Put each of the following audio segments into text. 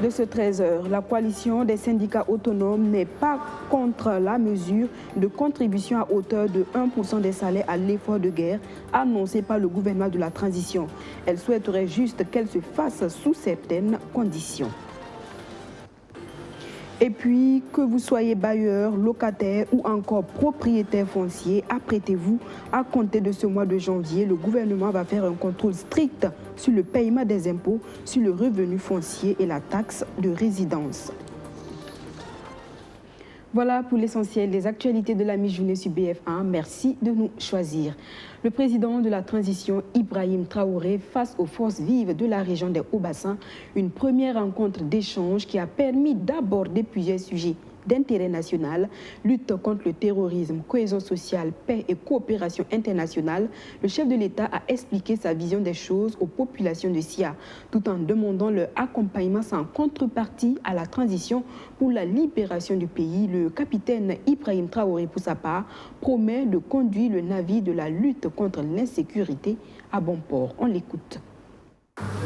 De ce 13h, la coalition des syndicats autonomes n'est pas contre la mesure de contribution à hauteur de 1% des salaires à l'effort de guerre annoncé par le gouvernement de la transition. Elle souhaiterait juste qu'elle se fasse sous certaines conditions. Et puis, que vous soyez bailleur, locataire ou encore propriétaire foncier, apprêtez-vous à compter de ce mois de janvier. Le gouvernement va faire un contrôle strict sur le paiement des impôts, sur le revenu foncier et la taxe de résidence. Voilà pour l'essentiel des actualités de la mi-journée sur BF1. Merci de nous choisir. Le président de la transition, Ibrahim Traoré, face aux forces vives de la région des Hauts-Bassins, une première rencontre d'échange qui a permis d'aborder plusieurs sujets d'intérêt national, lutte contre le terrorisme, cohésion sociale, paix et coopération internationale. Le chef de l'État a expliqué sa vision des choses aux populations de Sia, tout en demandant leur accompagnement sans contrepartie à la transition pour la libération du pays. Le capitaine Ibrahim Traoré, pour sa part, promet de conduire le navire de la lutte contre l'insécurité à bon port. On l'écoute.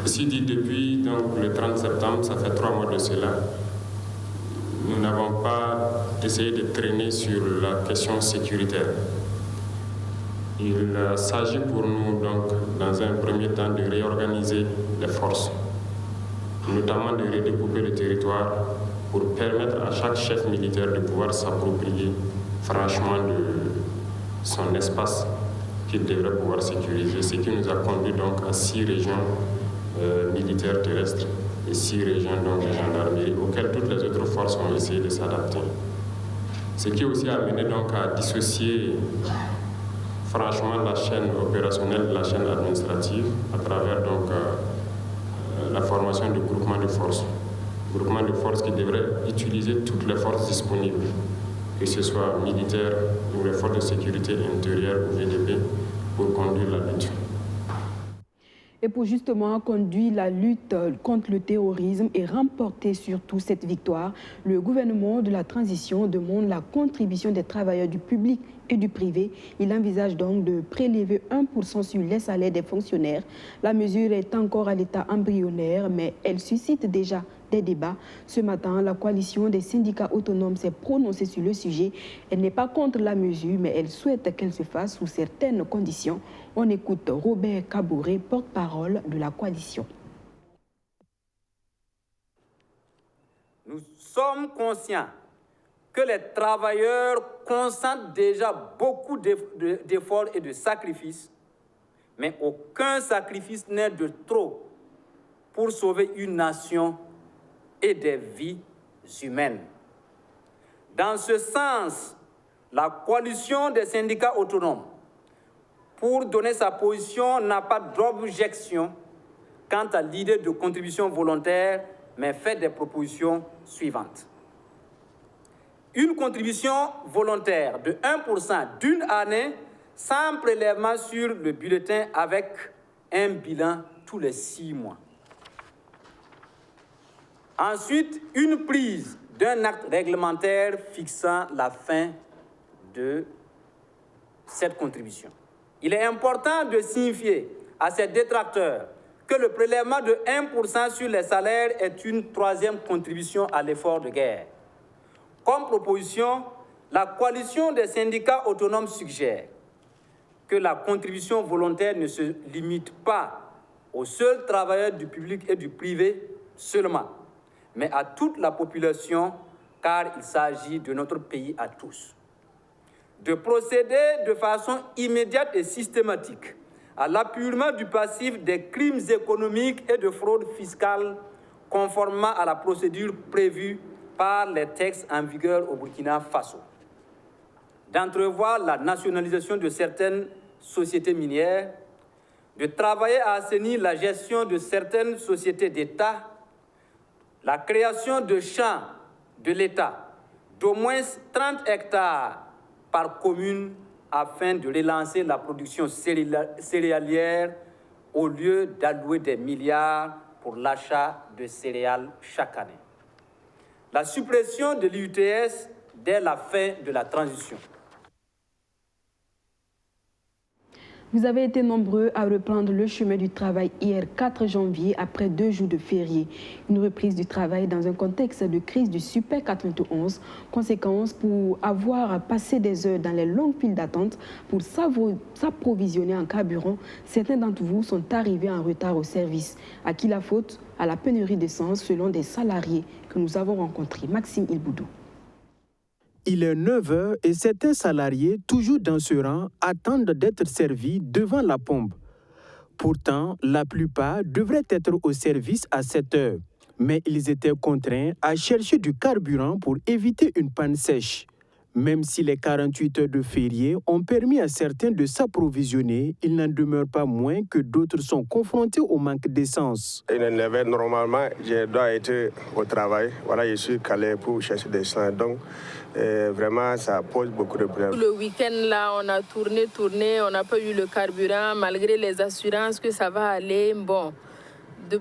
Ceci dit, depuis donc, le 30 septembre, ça fait 3 mois de cela, nous n'avons pas essayé de traîner sur la question sécuritaire. Il s'agit pour nous, donc, dans un premier temps, de réorganiser les forces, notamment de redécouper le territoire pour permettre à chaque chef militaire de pouvoir s'approprier franchement de son espace qu'il devrait pouvoir sécuriser, ce qui nous a conduit donc à 6 régions militaires terrestres et 6 régions donc, de gendarmerie auxquelles toutes les autres forces ont essayé de s'adapter. Ce qui aussi a amené donc à dissocier franchement la chaîne opérationnelle de la chaîne administrative à travers donc la formation de groupements de forces. Groupements de forces qui devraient utiliser toutes les forces disponibles, que ce soit militaires ou les forces de sécurité intérieure ou VDP, pour conduire la lutte. Et pour justement conduire la lutte contre le terrorisme et remporter surtout cette victoire, le gouvernement de la transition demande la contribution des travailleurs du public et du privé. Il envisage donc de prélever 1% sur les salaires des fonctionnaires. La mesure est encore à l'état embryonnaire, mais elle suscite déjà des débats. Ce matin, la coalition des syndicats autonomes s'est prononcée sur le sujet. Elle n'est pas contre la mesure, mais elle souhaite qu'elle se fasse sous certaines conditions. On écoute Robert Kabouré, porte-parole de la coalition. Nous sommes conscients que les travailleurs consentent déjà beaucoup d'efforts et de sacrifices, mais aucun sacrifice n'est de trop pour sauver une nation et des vies humaines. Dans ce sens, la coalition des syndicats autonomes, pour donner sa position, n'a pas d'objection quant à l'idée de contribution volontaire, mais fait des propositions suivantes. Une contribution volontaire de 1% d'une année sans prélèvement sur le bulletin avec un bilan tous les 6 mois. Ensuite, une prise d'un acte réglementaire fixant la fin de cette contribution. Il est important de signifier à ces détracteurs que le prélèvement de 1% sur les salaires est une 3e contribution à l'effort de guerre. Comme proposition, la coalition des syndicats autonomes suggère que la contribution volontaire ne se limite pas aux seuls travailleurs du public et du privé seulement, mais à toute la population, car il s'agit de notre pays à tous. De procéder de façon immédiate et systématique à l'appurement du passif des crimes économiques et de fraude fiscale, conformément à la procédure prévue par les textes en vigueur au Burkina Faso. D'entrevoir la nationalisation de certaines sociétés minières, de travailler à assainir la gestion de certaines sociétés d'État, la création de champs de l'État d'au moins 30 hectares par commune afin de relancer la production céréalière au lieu d'allouer des milliards pour l'achat de céréales chaque année. la suppression de l'IUTS dès la fin de la transition. Vous avez été nombreux à reprendre le chemin du travail hier 4 janvier après 2 jours de férié. Une reprise du travail dans un contexte de crise du Super 91. Conséquence, pour avoir passé des heures dans les longues files d'attente pour s'approvisionner en carburant, certains d'entre vous sont arrivés en retard au service. À qui la faute? À la pénurie d'essence selon des salariés que nous avons rencontrés. Maxime Ilboudou. Il est 9h et certains salariés, toujours dans ce rang, attendent d'être servis devant la pompe. Pourtant, la plupart devraient être au service à 7h. Mais ils étaient contraints à chercher du carburant pour éviter une panne sèche. Même si les 48 heures de férié ont permis à certains de s'approvisionner, il n'en demeure pas moins que d'autres sont confrontés au manque d'essence. Normalement, je dois être au travail. Voilà, je suis calé pour chercher des essence. Donc, vraiment, ça pose beaucoup de problèmes. Le week-end, là, on a tourné, on n'a pas eu le carburant, malgré les assurances que ça va aller. Bon,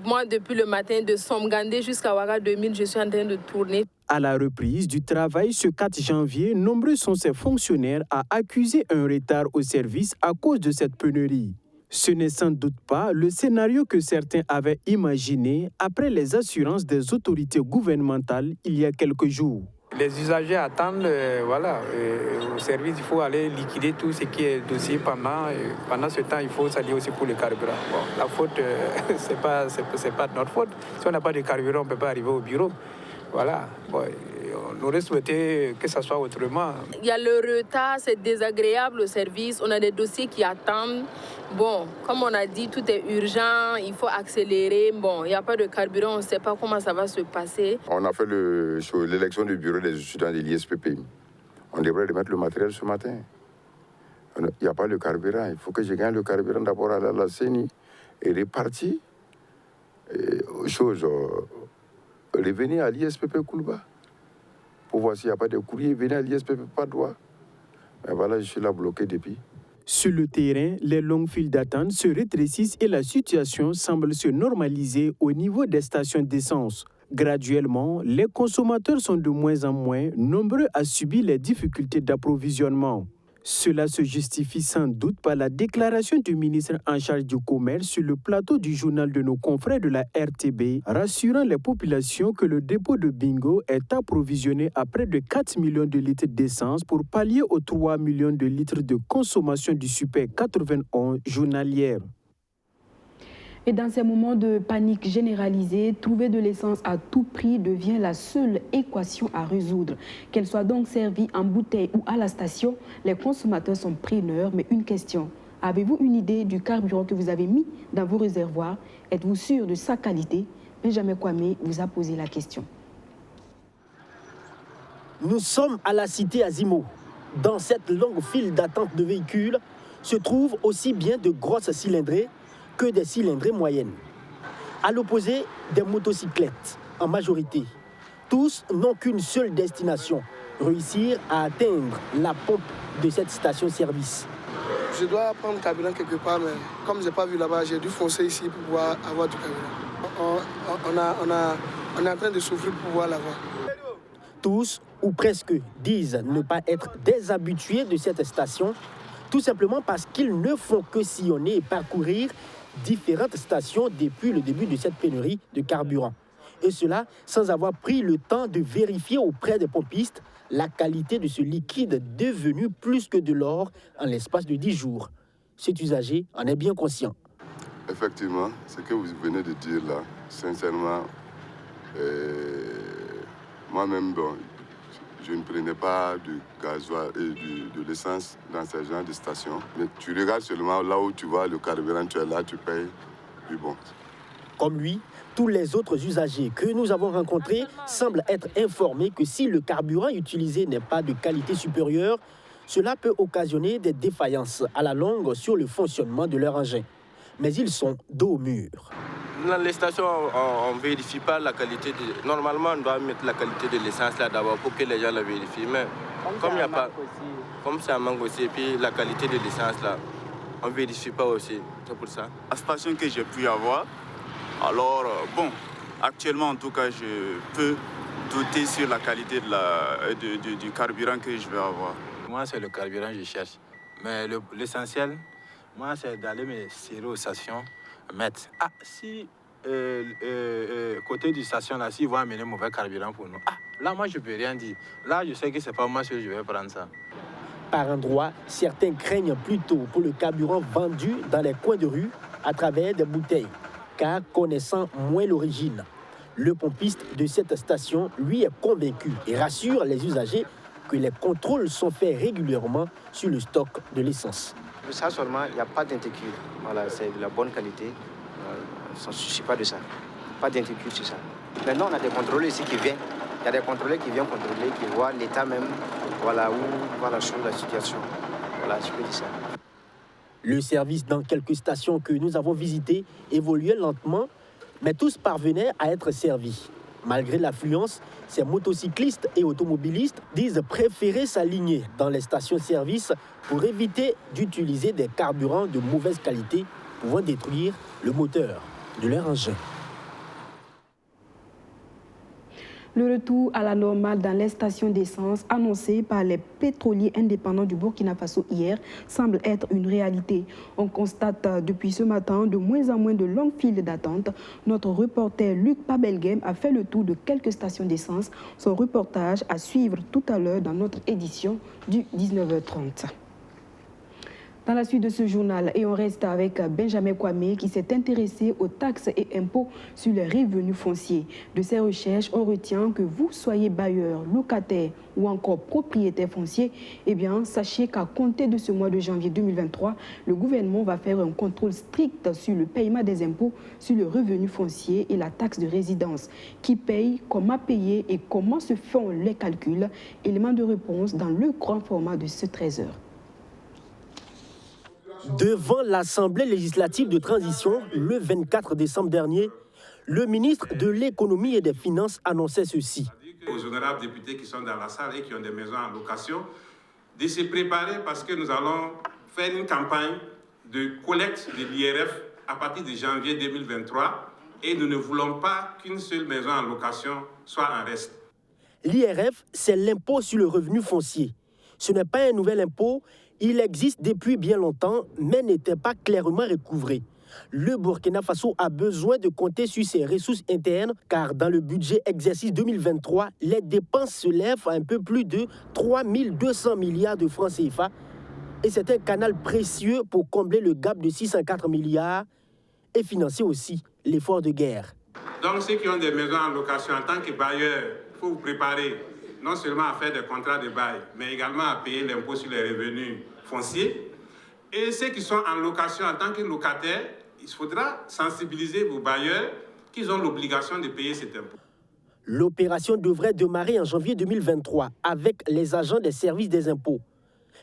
moi, depuis le matin, de Somgandé jusqu'à Ouaga 2000, je suis en train de tourner. À la reprise du travail ce 4 janvier, nombreux sont ces fonctionnaires à accuser un retard au service à cause de cette pénurie. Ce n'est sans doute pas le scénario que certains avaient imaginé après les assurances des autorités gouvernementales il y a quelques jours. Les usagers attendent, au service, il faut aller liquider tout ce qui est dossier pendant ce temps, il faut s'allier aussi pour le carburant. Bon, la faute, c'est pas de notre faute. Si on n'a pas de carburant, on ne peut pas arriver au bureau. Voilà. Bon, on aurait souhaité que ça soit autrement. Il y a le retard, c'est désagréable au service. On a des dossiers qui attendent. Bon, comme on a dit, tout est urgent, il faut accélérer. Bon, il n'y a pas de carburant, on ne sait pas comment ça va se passer. On a fait l'élection du bureau des étudiants de l'ISPP. On devrait remettre le matériel ce matin. Il n'y a pas de carburant. Il faut que je gagne le carburant d'abord à la CENI et repartir. Revenez à l'ISPP Koulba pour voir s'il n'y a pas de courrier. Venez à l'ISPP Padoua. Mais voilà, je suis là bloqué depuis. Sur le terrain, les longues files d'attente se rétrécissent et la situation semble se normaliser au niveau des stations d'essence. Graduellement, les consommateurs sont de moins en moins nombreux à subir les difficultés d'approvisionnement. Cela se justifie sans doute par la déclaration du ministre en charge du commerce sur le plateau du journal de nos confrères de la RTB, rassurant les populations que le dépôt de Bingo est approvisionné à près de 4 millions de litres d'essence pour pallier aux 3 millions de litres de consommation du Super 91 journalière. Et dans ces moments de panique généralisée, trouver de l'essence à tout prix devient la seule équation à résoudre. Qu'elle soit donc servie en bouteille ou à la station, les consommateurs sont preneurs. Mais une question, avez-vous une idée du carburant que vous avez mis dans vos réservoirs? Êtes-vous sûr de sa qualité? Benjamin Kwame vous a posé la question. Nous sommes à la cité Azimo. Dans cette longue file d'attente de véhicules se trouvent aussi bien de grosses cylindrées que des cylindrées moyennes. À l'opposé, des motocyclettes, en majorité. Tous n'ont qu'une seule destination, réussir à atteindre la pompe de cette station-service. Je dois prendre le carburant quelque part, mais comme je n'ai pas vu là-bas, j'ai dû foncer ici pour pouvoir avoir du carburant. On est en train de souffrir pour pouvoir l'avoir. Tous, ou presque, disent ne pas être des habitués de cette station, tout simplement parce qu'ils ne font que sillonner et parcourir différentes stations depuis le début de cette pénurie de carburant. Et cela sans avoir pris le temps de vérifier auprès des pompistes la qualité de ce liquide devenu plus que de l'or en l'espace de 10 jours. Cet usager en est bien conscient. Effectivement, ce que vous venez de dire là, sincèrement, moi-même, je ne prenais pas de gasoil et de l'essence dans ce genre de station. Mais tu regardes seulement là où tu vois le carburant, tu es là, tu payes du bon. Comme lui, tous les autres usagers que nous avons rencontrés semblent être informés que si le carburant utilisé n'est pas de qualité supérieure, cela peut occasionner des défaillances à la longue sur le fonctionnement de leur engin. Mais ils sont dos au mur. Dans les stations, on ne vérifie pas la qualité. Normalement, on doit mettre la qualité de l'essence là d'abord pour que les gens la vérifient. Mais comme il n'y a pas, comme c'est un manque aussi, et puis la qualité de l'essence là, on ne vérifie pas aussi. C'est pour ça. La station que j'ai pu avoir, alors bon, actuellement en tout cas, je peux douter sur la qualité du carburant que je vais avoir. Moi, c'est le carburant que je cherche. Mais l'essentiel, moi, c'est d'aller me serrer aux stations, mettre. Ah, si côté du station, là, s'ils vont amener mauvais carburant pour nous, là, moi, je ne peux rien dire. Là, je sais que ce n'est pas moi que je vais prendre ça. Par endroits, certains craignent plutôt pour le carburant vendu dans les coins de rue à travers des bouteilles, car connaissant moins l'origine. Le pompiste de cette station, lui, est convaincu et rassure les usagers que les contrôles sont faits régulièrement sur le stock de l'essence. Ça seulement, il n'y a pas d'inquiétude. Voilà, c'est de la bonne qualité. On ne se soucie pas de ça. Pas d'inquiétude sur ça. Maintenant, on a des contrôleurs ici qui viennent. Il y a des contrôleurs qui viennent contrôler, qui voient l'état même, voilà, où va la chose, la situation. Voilà, je peux dire ça. Le service dans quelques stations que nous avons visitées évoluait lentement, mais tous parvenaient à être servis. Malgré l'affluence, ces motocyclistes et automobilistes disent préférer s'aligner dans les stations-service pour éviter d'utiliser des carburants de mauvaise qualité pouvant détruire le moteur de leur engin. Le retour à la normale dans les stations d'essence annoncé par les pétroliers indépendants du Burkina Faso hier semble être une réalité. On constate depuis ce matin de moins en moins de longues files d'attente. Notre reporter Luc Pabelgem a fait le tour de quelques stations d'essence. Son reportage à suivre tout à l'heure dans notre édition du 19h30. Dans la suite de ce journal, et on reste avec Benjamin Kwame qui s'est intéressé aux taxes et impôts sur les revenus fonciers. De ses recherches, on retient que vous soyez bailleur, locataire ou encore propriétaire foncier, eh bien, sachez qu'à compter de ce mois de janvier 2023, le gouvernement va faire un contrôle strict sur le paiement des impôts sur le revenu foncier et la taxe de résidence. Qui paye, comment payer et comment se font les calculs? Élément de réponse dans le grand format de ce 13h. Devant l'Assemblée législative de transition, le 24 décembre dernier, le ministre de l'Économie et des Finances annonçait ceci. Aux honorables députés qui sont dans la salle et qui ont des maisons en location, de se préparer parce que nous allons faire une campagne de collecte de l'IRF à partir de janvier 2023 et nous ne voulons pas qu'une seule maison en location soit en reste. L'IRF, c'est l'impôt sur le revenu foncier. Ce n'est pas un nouvel impôt. Il existe depuis bien longtemps, mais n'était pas clairement recouvré. Le Burkina Faso a besoin de compter sur ses ressources internes, car dans le budget exercice 2023, les dépenses se lèvent à un peu plus de 3 200 milliards de francs CFA. Et c'est un canal précieux pour combler le gap de 604 milliards et financer aussi l'effort de guerre. Donc ceux qui ont des maisons en location en tant que bailleurs, il faut vous préparer non seulement à faire des contrats de bail, mais également à payer l'impôt sur les revenus fonciers. Et ceux qui sont en location en tant que locataires, il faudra sensibiliser vos bailleurs qu'ils ont l'obligation de payer cet impôt. L'opération devrait démarrer en janvier 2023 avec les agents des services des impôts.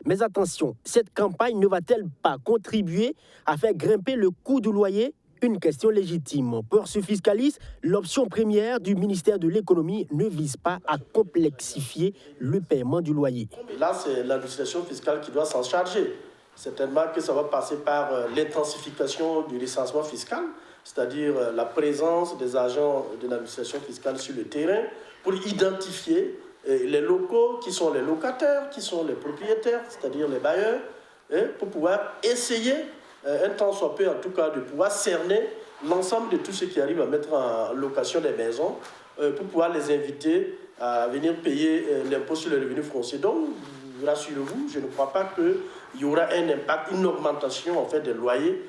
Mais attention, cette campagne ne va-t-elle pas contribuer à faire grimper le coût du loyer? Une question légitime. Pour ce fiscaliste, l'option première du ministère de l'économie ne vise pas à complexifier le paiement du loyer. Là, c'est l'administration fiscale qui doit s'en charger. Certainement que ça va passer par l'intensification du recensement fiscal, c'est-à-dire la présence des agents de l'administration fiscale sur le terrain pour identifier les locaux qui sont les locataires, qui sont les propriétaires, c'est-à-dire les bailleurs, pour pouvoir essayer un temps soit peu, en tout cas, de pouvoir cerner l'ensemble de tous ceux qui arrivent à mettre en location des maisons pour pouvoir les inviter à venir payer l'impôt sur le revenu foncier. Donc, rassurez-vous, je ne crois pas qu'il y aura un impact, une augmentation en fait, des loyers.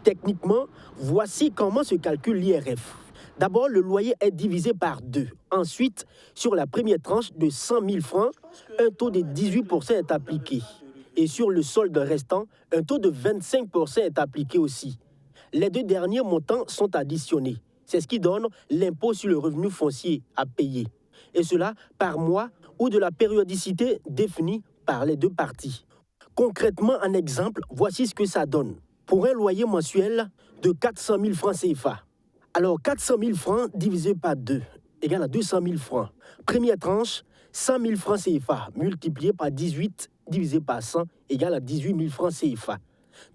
Techniquement, voici comment se calcule l'IRF. D'abord, le loyer est divisé par 2. Ensuite, sur la première tranche de 100 000 francs, un taux de 18% est appliqué. Et sur le solde restant, un taux de 25% est appliqué aussi. Les deux derniers montants sont additionnés. C'est ce qui donne l'impôt sur le revenu foncier à payer. Et cela par mois ou de la périodicité définie par les deux parties. Concrètement, en exemple, voici ce que ça donne. Pour un loyer mensuel de 400 000 francs CFA. Alors, 400 000 francs divisé par 2 égale à 200 000 francs. Première tranche, 100 000 francs CFA multiplié par 18 divisé par 100 égale à 18 000 francs CFA.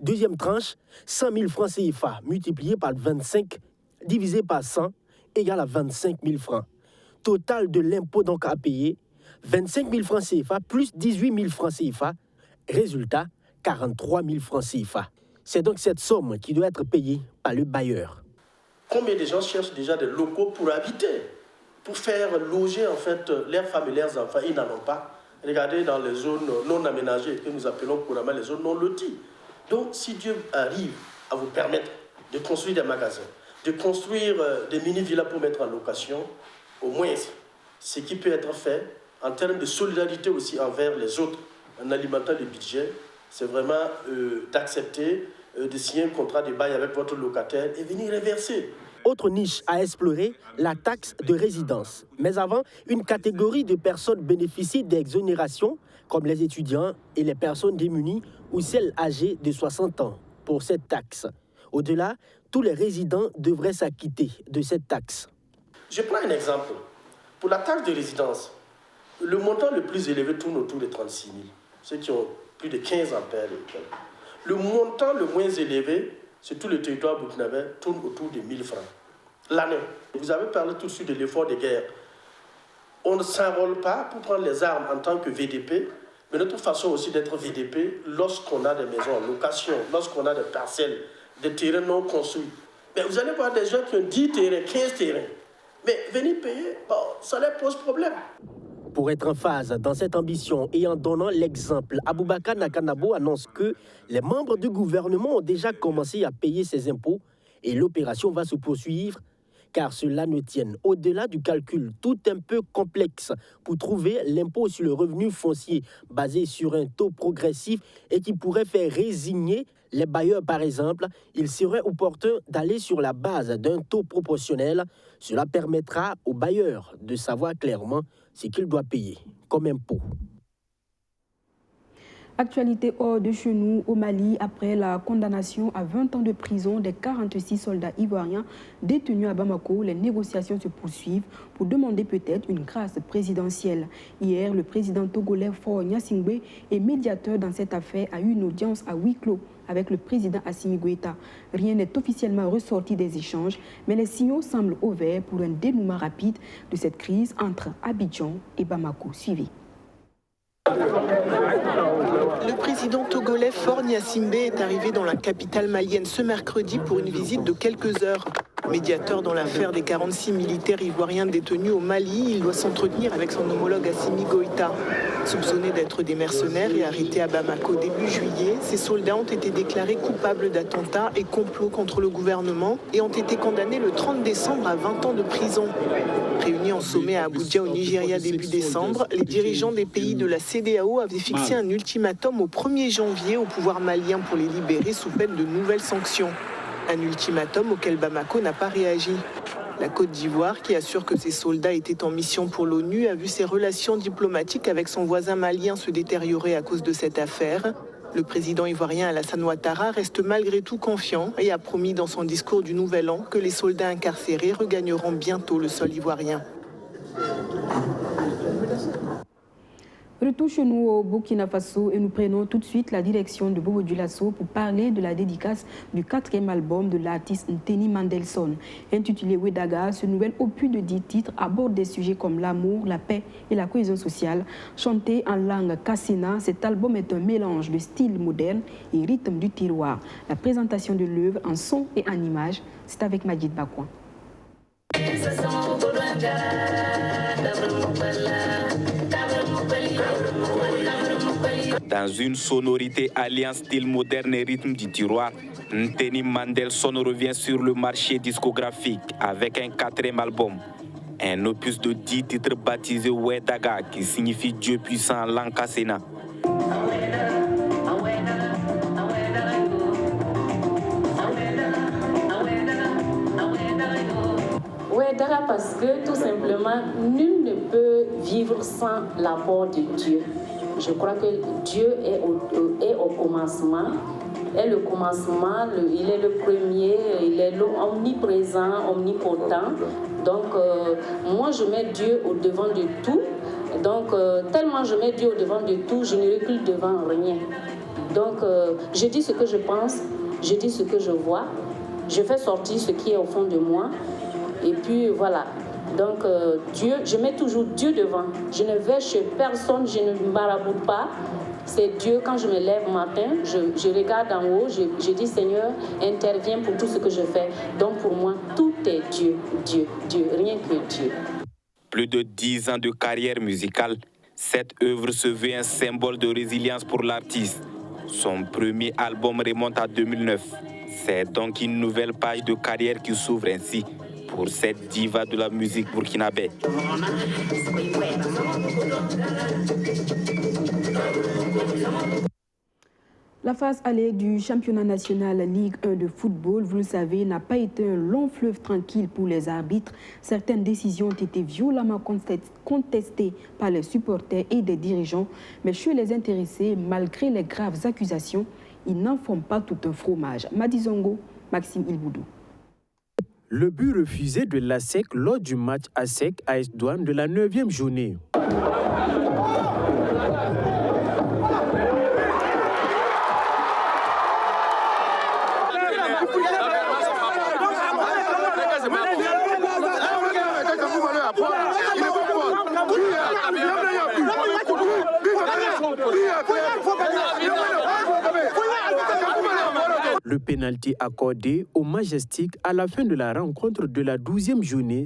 Deuxième tranche, 100 000 francs CFA multiplié par 25 divisé par 100 égale à 25 000 francs. Total de l'impôt donc à payer, 25 000 francs CFA plus 18 000 francs CFA. Résultat, 43 000 francs CFA. C'est donc cette somme qui doit être payée par le bailleur. Combien de gens cherchent déjà des locaux pour habiter, pour faire loger en fait leurs femmes et leurs enfants? Ils n'en ont pas. Regardez dans les zones non aménagées que nous appelons couramment les zones non loties. Donc si Dieu arrive à vous permettre de construire des magasins, de construire des mini-villas pour mettre en location, au moins ce qui peut être fait en termes de solidarité aussi envers les autres, en alimentant le budget, c'est vraiment d'accepter de signer un contrat de bail avec votre locataire et venir reverser. Autre niche à explorer, la taxe de résidence. Mais avant, une catégorie de personnes bénéficient d'exonérations, comme les étudiants et les personnes démunies ou celles âgées de 60 ans, pour cette taxe. Au-delà, tous les résidents devraient s'acquitter de cette taxe. Je prends un exemple. Pour la taxe de résidence, le montant le plus élevé tourne autour de 36 000. Ceux qui ont plus de 15 ampères. Le montant le moins élevé, sur tout le territoire burkinabé, tourne autour de 1 000 francs. L'année. Vous avez parlé tout de suite de l'effort de guerre. On ne s'enrôle pas pour prendre les armes en tant que VDP, mais notre façon aussi d'être VDP, lorsqu'on a des maisons en location, lorsqu'on a des parcelles, des terrains non construits. Mais vous allez voir des gens qui ont 10 terrains, 15 terrains. Mais venir payer, bon, ça leur pose problème. Pour être en phase dans cette ambition et en donnant l'exemple, Aboubakar Nakanabo annonce que les membres du gouvernement ont déjà commencé à payer ces impôts et l'opération va se poursuivre car cela ne tienne au-delà du calcul tout un peu complexe pour trouver l'impôt sur le revenu foncier basé sur un taux progressif et qui pourrait faire résigner les bailleurs par exemple. Il serait opportun d'aller sur la base d'un taux proportionnel. Cela permettra aux bailleurs de savoir clairement ce qu'il doit payer comme impôt. Actualité hors de chez nous au Mali, après la condamnation à 20 ans de prison des 46 soldats ivoiriens détenus à Bamako, les négociations se poursuivent pour demander peut-être une grâce présidentielle. Hier, le président togolais Faure Gnassingbé et médiateur dans cette affaire a eu une audience à huis clos avec le président Assimi Goïta. Rien n'est officiellement ressorti des échanges, mais les signaux semblent ouverts pour un dénouement rapide de cette crise entre Abidjan et Bamako. Suivez. Le président togolais Faure Gnassingbé est arrivé dans la capitale malienne ce mercredi pour une visite de quelques heures. Médiateur dans l'affaire des 46 militaires ivoiriens détenus au Mali, il doit s'entretenir avec son homologue Assimi Goïta. Soupçonnés d'être des mercenaires et arrêtés à Bamako début juillet, ces soldats ont été déclarés coupables d'attentats et complots contre le gouvernement et ont été condamnés le 30 décembre à 20 ans de prison. Réunis en sommet à Abuja au Nigeria début décembre, les dirigeants des pays de la CEDEAO avaient fixé un ultimatum au 1er janvier au pouvoir malien pour les libérer sous peine de nouvelles sanctions. Un ultimatum auquel Bamako n'a pas réagi. La Côte d'Ivoire, qui assure que ses soldats étaient en mission pour l'ONU, a vu ses relations diplomatiques avec son voisin malien se détériorer à cause de cette affaire. Le président ivoirien Alassane Ouattara reste malgré tout confiant et a promis dans son discours du Nouvel An que les soldats incarcérés regagneront bientôt le sol ivoirien. Retour chez nous au Burkina Faso et nous prenons tout de suite la direction de Bobo Dioulasso pour parler de la dédicace du 4e album de l'artiste Nteni Mandelson. Intitulé Wedaga, ce nouvel opus de 10 titres aborde des sujets comme l'amour, la paix et la cohésion sociale. Chanté en langue kassina, cet album est un mélange de style moderne et rythme du terroir. La présentation de l'œuvre en son et en images, c'est avec Majid Bakouan. Dans une sonorité alliant style moderne et rythme du tiroir, Nteni Mandelson revient sur le marché discographique avec un 4e album. Un opus de 10 titres baptisé Wedaga qui signifie Dieu puissant en langue kassina. Wedaga parce que tout simplement, nul ne peut vivre sans l'apport de Dieu. Je crois que Dieu est au commencement, est le commencement, il est le premier, il est omniprésent, omnipotent. Donc, moi, je mets Dieu au devant de tout. Donc, tellement je mets Dieu au devant de tout, je ne recule devant rien. Donc, je dis ce que je pense, je dis ce que je vois, je fais sortir ce qui est au fond de moi. Et puis, voilà. Donc Dieu, je mets toujours Dieu devant. Je ne vais chez personne, je ne maraboute pas. C'est Dieu, quand je me lève le matin, je regarde en haut, je dis Seigneur, interviens pour tout ce que je fais. Donc pour moi, tout est Dieu, Dieu, Dieu, rien que Dieu. Plus de 10 ans de carrière musicale, cette œuvre se veut un symbole de résilience pour l'artiste. Son premier album remonte à 2009. C'est donc une nouvelle page de carrière qui s'ouvre ainsi pour cette diva de la musique burkinabé. La phase allée du championnat national Ligue 1 de football, vous le savez, n'a pas été un long fleuve tranquille pour les arbitres. Certaines décisions ont été violemment contestées par les supporters et des dirigeants. Mais chez les intéressés, malgré les graves accusations, ils n'en font pas tout un fromage. Madizongo, Maxime Ilboudou. Le but refusé de l'ASEC lors du match ASEC-AS Douane de la 9e journée. Le pénalty accordé au Majestic à la fin de la rencontre de la 12e journée.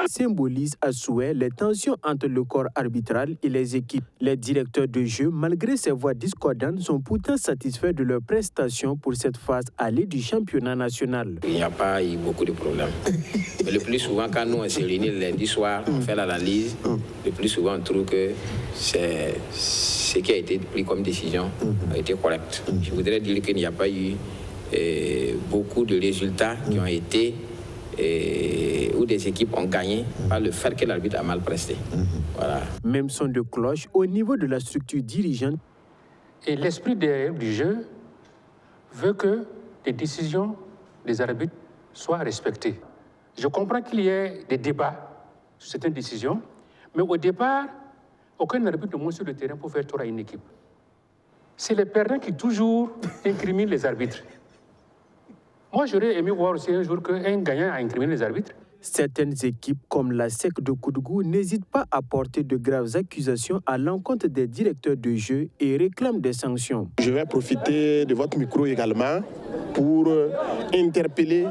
Symbolise à souhait les tensions entre le corps arbitral et les équipes. Les directeurs de jeu, malgré ces voix discordantes, sont pourtant satisfaits de leurs prestations pour cette phase allée du championnat national. Il n'y a pas eu beaucoup de problèmes. Mais le plus souvent, quand nous on se réunit le lundi soir, on fait l'analyse, le plus souvent on trouve que ce qui a été pris comme décision a été correct. Je voudrais dire qu'il n'y a pas eu beaucoup de résultats qui ont été où des équipes ont gagné par le fait que l'arbitre a mal presté. Voilà. Même son de cloche au niveau de la structure dirigeante. Et l'esprit du jeu veut que les décisions des arbitres soient respectées. Je comprends qu'il y ait des débats sur certaines décisions, mais au départ, aucun arbitre ne monte sur le terrain pour faire tort à une équipe. C'est les perdants qui toujours incriminent les arbitres. Moi, j'aurais aimé voir aussi un jour qu'un gagnant a incriminé les arbitres. Certaines équipes, comme la SEC de Koudougou, n'hésitent pas à porter de graves accusations à l'encontre des directeurs de jeu et réclament des sanctions. Je vais profiter de votre micro également pour interpeller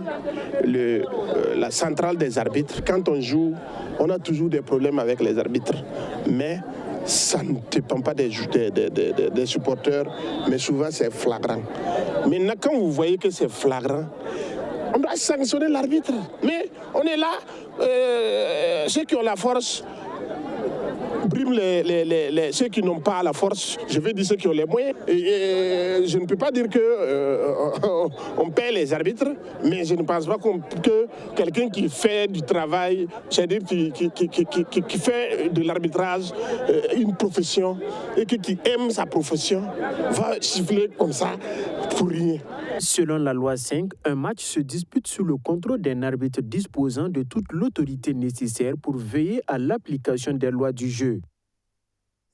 la centrale des arbitres. Quand on joue, on a toujours des problèmes avec les arbitres, mais ça ne dépend pas des supporters, mais souvent c'est flagrant. Maintenant, quand vous voyez que c'est flagrant, on doit sanctionner l'arbitre. Mais on est là, ceux qui ont la force briment ceux qui n'ont pas la force, je vais dire ceux qui ont les moyens. Et je ne peux pas dire qu'on paie les arbitres, mais je ne pense pas que quelqu'un qui fait du travail, c'est-à-dire qui fait de l'arbitrage une profession et qui aime sa profession, va siffler comme ça pour rien. Selon la loi 5, un match se dispute sous le contrôle d'un arbitre disposant de toute l'autorité nécessaire pour veiller à l'application des lois du jeu.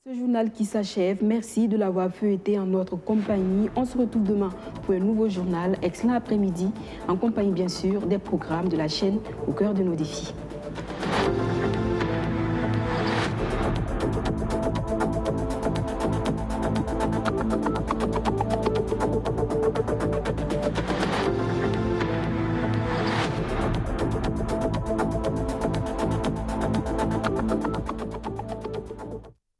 Ce journal qui s'achève, merci de l'avoir feuilleté en notre compagnie. On se retrouve demain pour un nouveau journal. Excellent après-midi, en compagnie bien sûr des programmes de la chaîne Au cœur de nos défis.